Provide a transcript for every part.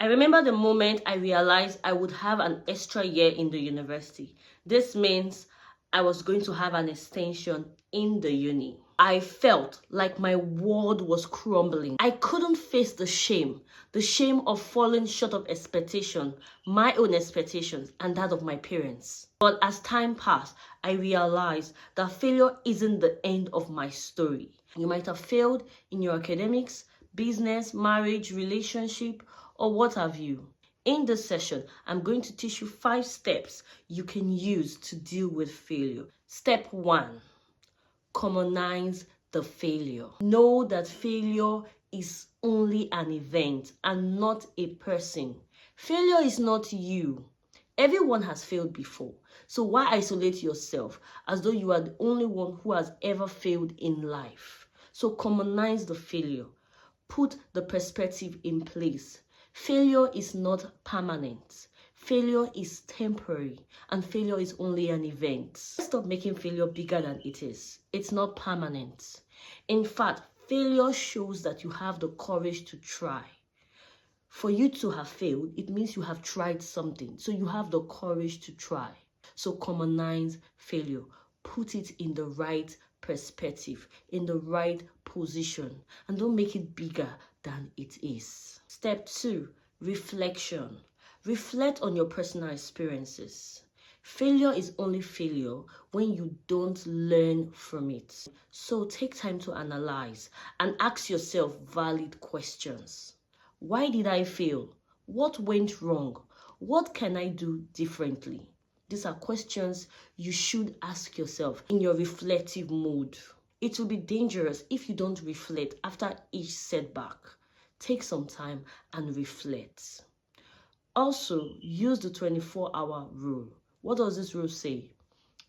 I remember the moment I realized I would have an extra year in the university. This means I was going to have an extension in the uni. I felt like my world was crumbling. I couldn't face the shame of falling short of expectation, my own expectations and that of my parents. But as time passed, I realized that failure isn't the end of my story. You might have failed in your academics, business, marriage, relationship, or what have you. In this session, I'm going to teach you 5 steps you can use to deal with failure. Step 1, commonize the failure. Know that failure is only an event and not a person. Failure is not you. Everyone has failed before. So why isolate yourself as though you are the only one who has ever failed in life? So commonize the failure. Put the perspective in place. Failure is not permanent. Failure is temporary, and failure is only an event. Stop making failure bigger than it is. It's not permanent. In fact, failure shows that you have the courage to try. For you to have failed, it means you have tried something. So you have the courage to try. So commonize failure. Put it in the right perspective, in the right position, and don't make it bigger than it is. Step 2, reflection. Reflect on your personal experiences. Failure is only failure when you don't learn from it. So take time to analyze and ask yourself valid questions. Why did I fail? What went wrong? What can I do differently? These are questions you should ask yourself in your reflective mode. It will be dangerous if you don't reflect after each setback. Take some time and reflect. Also, use the 24-hour rule. What does this rule say?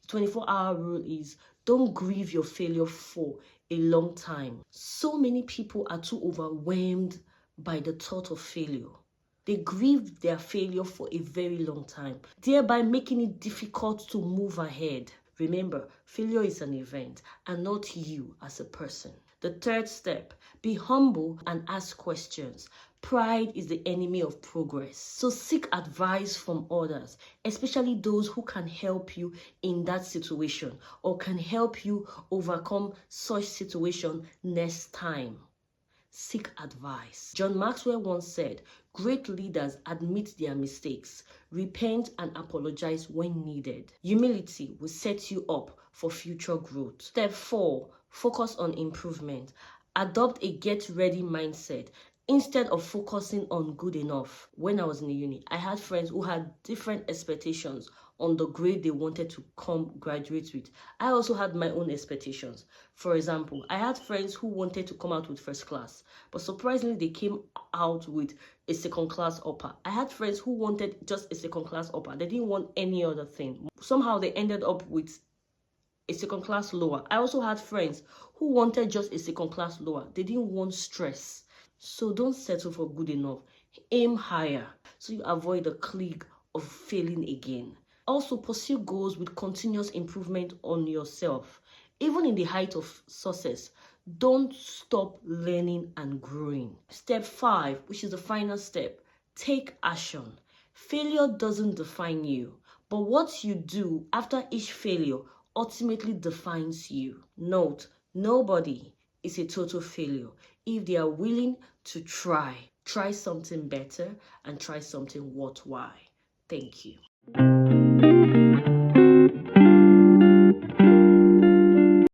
The 24-hour rule is don't grieve your failure for a long time. So many people are too overwhelmed by the thought of failure. They grieve their failure for a very long time, thereby making it difficult to move ahead. Remember, failure is an event and not you as a person. The 3rd step, be humble and ask questions. Pride is the enemy of progress. So seek advice from others, especially those who can help you in that situation or can help you overcome such situation next time. Seek advice. John Maxwell once said, great leaders admit their mistakes, repent and apologize when needed. Humility will set you up for future growth. Step 4, focus on improvement. Adopt a get-ready mindset instead of focusing on good enough. When I was in the uni, I had friends who had different expectations on the grade they wanted to come graduate with. I also had my own expectations. For example, I had friends who wanted to come out with first class, but surprisingly they came out with a second class upper. I had friends who wanted just a second class upper. They didn't want any other thing. Somehow they ended up with a second class lower. I also had friends who wanted just a second class lower. They didn't want stress. So don't settle for good enough. Aim higher so you avoid the clique of failing again. Also, pursue goals with continuous improvement on yourself. Even in the height of success, don't stop learning and growing. Step 5, which is the final step, take action. Failure doesn't define you, but what you do after each failure ultimately defines you. Note, nobody is a total failure if they are willing to try something better and try something worthwhile. Thank you.